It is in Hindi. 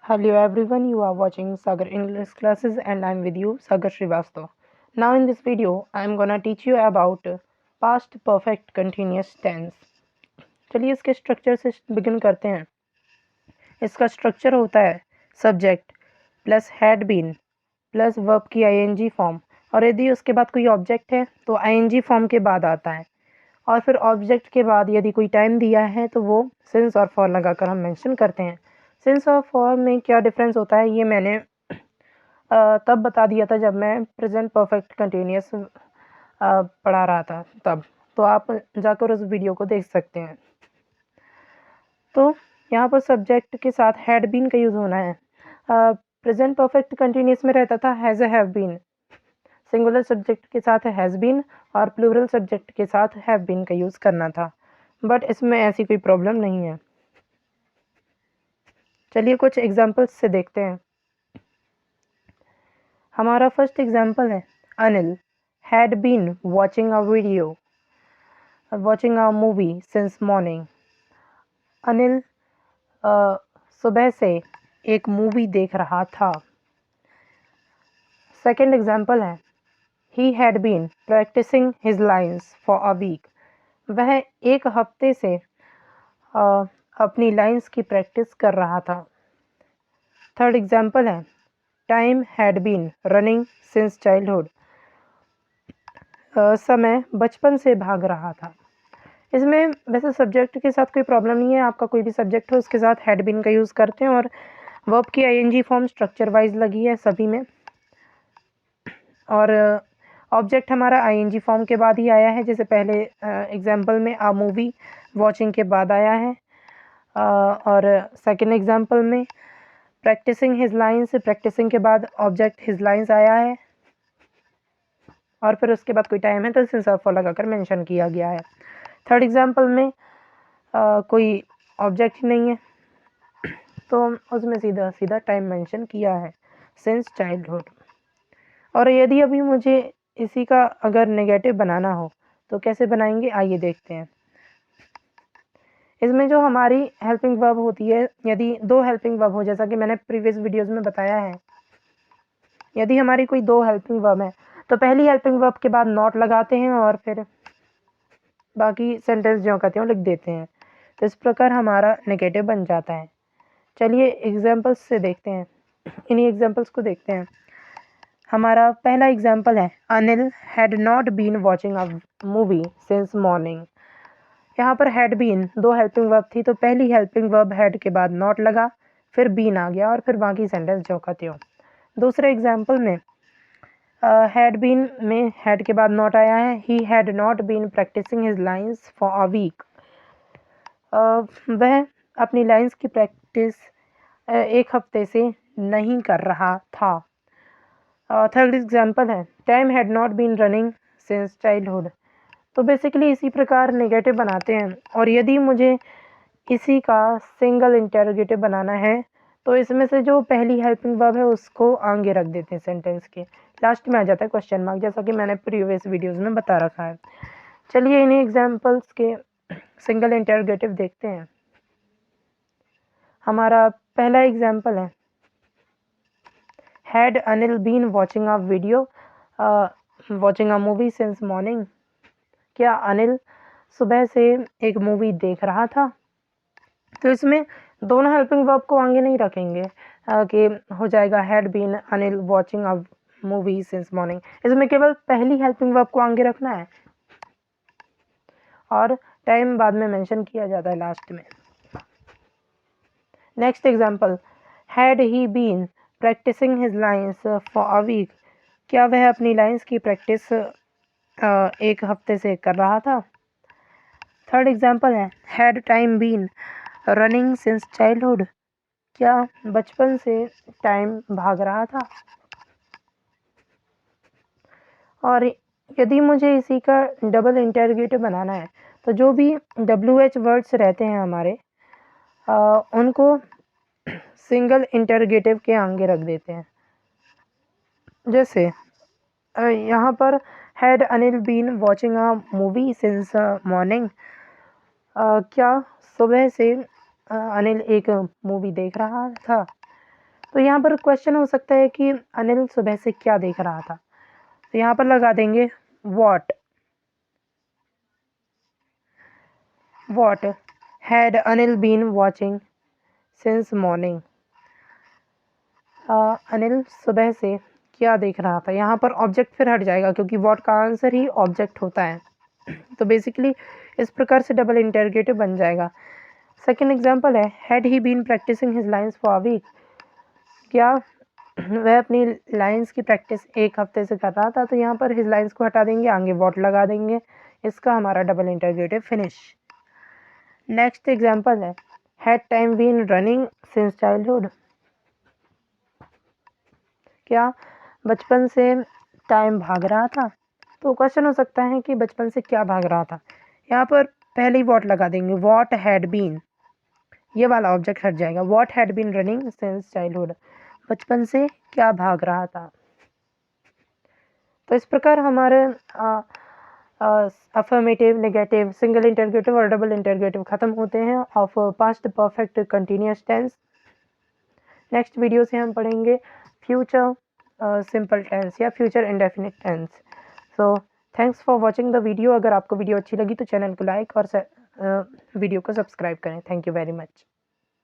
Hello everyone, you are watching Sagar English classes and I'm with you, Sagar Srivastav. Now in this video, I'm gonna teach you about past perfect continuous tense. चलिए इसके स्ट्रक्चर से बिगिन करते हैं। इसका स्ट्रक्चर होता है subject plus had been plus verb की आईएनजी फॉर्म, और यदि उसके बाद कोई ऑब्जेक्ट है तो आईएनजी फॉर्म के बाद आता है, और फिर ऑब्जेक्ट के बाद यदि कोई टाइम दिया है तो वो सिंस और फॉर लगाकर हम मेंशन करते हैं। सिंस और फॉर में क्या डिफरेंस होता है ये मैंने तब बता दिया था जब मैं प्रेजेंट परफेक्ट कंटिन्यूअस पढ़ा रहा था तब, तो आप जाकर उस वीडियो को देख सकते हैं। तो यहाँ पर सब्जेक्ट के साथ हैड बीन का यूज़ होना है। प्रेजेंट परफेक्ट कंटिन्यूअस में रहता था has have been, singular subject के साथ हैज़ बीन और प्लूरल सब्जेक्ट के साथ हैव बीन का यूज़ करना था, बट इसमें ऐसी कोई प्रॉब्लम नहीं है। चलिए कुछ एग्जांपल्स से देखते हैं। हमारा फर्स्ट एग्जांपल है Anil had been watching a movie since morning. Anil सुबह से एक मूवी देख रहा था। सेकेंड एग्जांपल है he had been practising his lines for a week. वह एक हफ्ते से अपनी लाइन्स की प्रैक्टिस कर रहा था। थर्ड एग्जांपल है time had been running since childhood. समय बचपन से भाग रहा था। इसमें वैसे सब्जेक्ट के साथ कोई प्रॉब्लम नहीं है, आपका कोई भी सब्जेक्ट हो उसके साथ हैड बीन का यूज़ करते हैं, और वर्ब की आईएनजी फॉर्म स्ट्रक्चर वाइज लगी है सभी में, और ऑब्जेक्ट हमारा आईएनजी फॉर्म के बाद ही आया है, जैसे पहले एग्जांपल में आ मूवी वॉचिंग के बाद आया है, और सेकंड एग्जांपल में प्रैक्टिसिंग हिज लाइन्स, प्रैक्टिसिंग के बाद ऑब्जेक्ट हिज लाइन्स आया है, और फिर उसके बाद कोई टाइम है तो सिंस और फॉर लगाकर मेंशन किया गया है। थर्ड एग्जांपल में कोई ऑब्जेक्ट ही नहीं है तो उसमें सीधा सीधा टाइम मेंशन किया है सिंस चाइल्डहुड। और यदि अभी मुझे इसी का अगर नेगेटिव बनाना हो तो कैसे बनाएंगे, आइए देखते हैं। इसमें जो हमारी हेल्पिंग वर्ब होती है, यदि दो हेल्पिंग वर्ब हो, जैसा कि मैंने प्रीवियस वीडियोस में बताया है, यदि हमारी कोई दो हेल्पिंग वर्ब है तो पहली हेल्पिंग वर्ब के बाद नॉट लगाते हैं और फिर बाकी सेंटेंस जो कहते हैं लिख देते हैं, तो इस प्रकार हमारा नेगेटिव बन जाता है। चलिए एग्जाम्पल्स से देखते हैं, इन्हीं एग्जाम्पल्स को देखते हैं। हमारा पहला एग्जाम्पल है Anil had not been watching a movie since morning. यहाँ पर हैड बीन दो हेल्पिंग वर्ब थी, तो पहली हेल्पिंग वर्ब हैड के बाद नॉट लगा, फिर बीन आ गया और फिर बाकी सेंटेंस जो कहते हो। दूसरे एग्जाम्पल में हैड बीन में हैड के बाद नॉट आया है, he had not been practising his lines for a week. वह अपनी लाइन्स की प्रैक्टिस एक हफ्ते से नहीं कर रहा था। थर्ड एग्जाम्पल है time had not been running since childhood. तो बेसिकली इसी प्रकार नेगेटिव बनाते हैं, और यदि मुझे इसी का सिंगल इंटेरोगेटिव बनाना है तो इसमें से जो पहली हेल्पिंग वर्ब है उसको आगे रख देते हैं, सेंटेंस के लास्ट में आ जाता है क्वेश्चन मार्क, जैसा कि मैंने प्रीवियस वीडियोस में बता रखा है। चलिए इन्हीं एग्जाम्पल्स के सिंगल इंटेरोगेटिव देखते हैं। हमारा पहला एग्जाम्पल है had Anil been watching a movie since morning. क्या अनिल सुबह से एक मूवी देख रहा था? तो इसमें दोनों हेल्पिंग वर्ब को आगे नहीं रखेंगे कि हो जाएगा had been Anil watching a movie since morning. इसमें केवल पहली हेल्पिंग वर्ब को आगे रखना है और टाइम बाद में मेंशन किया जाता है लास्ट में। Next example had he been practising his lines for a week. क्या वह अपनी लाइन्स की प्रैक्टिस एक हफ्ते से कर रहा था? थर्ड एग्जांपल है had time been running since childhood. क्या बचपन से टाइम भाग रहा था? और यदि मुझे इसी का डबल इंटेरोगेटिव बनाना है तो जो भी WH वर्ड्स रहते हैं हमारे उनको सिंगल इंटेरोगेटिव के आगे रख देते हैं। जैसे यहाँ पर had Anil been watching a movie since morning. क्या सुबह से अनिल एक मूवी देख रहा था? तो यहाँ पर क्वेश्चन हो सकता है कि अनिल सुबह से क्या देख रहा था, तो यहाँ पर लगा देंगे what had Anil been watching since morning। Anil सुबह से क्या देख रहा था। यहाँ पर ऑब्जेक्ट फिर हट जाएगा क्योंकि वॉट का आंसर ही ऑब्जेक्ट होता है। तो बेसिकली इस प्रकार से डबल इंटरगेटिव बन जाएगा। सेकेंड एग्जाम्पल है, had he been practising his lines for a week. क्या वह अपनी लाइन्स की प्रैक्टिस एक हफ्ते से कर रहा था, तो यहाँ पर हिज लाइन्स को हटा देंगे, आगे वॉट लगा देंगे, इसका हमारा double interrogative finish. Next example है, had time been running since childhood. क्या बचपन से टाइम भाग रहा था। तो क्वेश्चन हो सकता है कि बचपन से क्या भाग रहा था। यहाँ पर पहले ही वॉट लगा देंगे, वॉट हैड बीन, ये वाला ऑब्जेक्ट हट जाएगा। What had been running since childhood, बचपन से क्या भाग रहा था। तो इस प्रकार हमारे अफर्मेटिव, नेगेटिव, सिंगल इंटरगेटिव और डबल इंटरगेटिव खत्म होते हैं of past perfect continuous tense. Next video से हम पढ़ेंगे फ्यूचर सिंपल टेंस या future indefinite tense. So thanks for watching the video. अगर आपको वीडियो अच्छी लगी तो चैनल को लाइक और वीडियो को सब्सक्राइब करें। Thank you very much.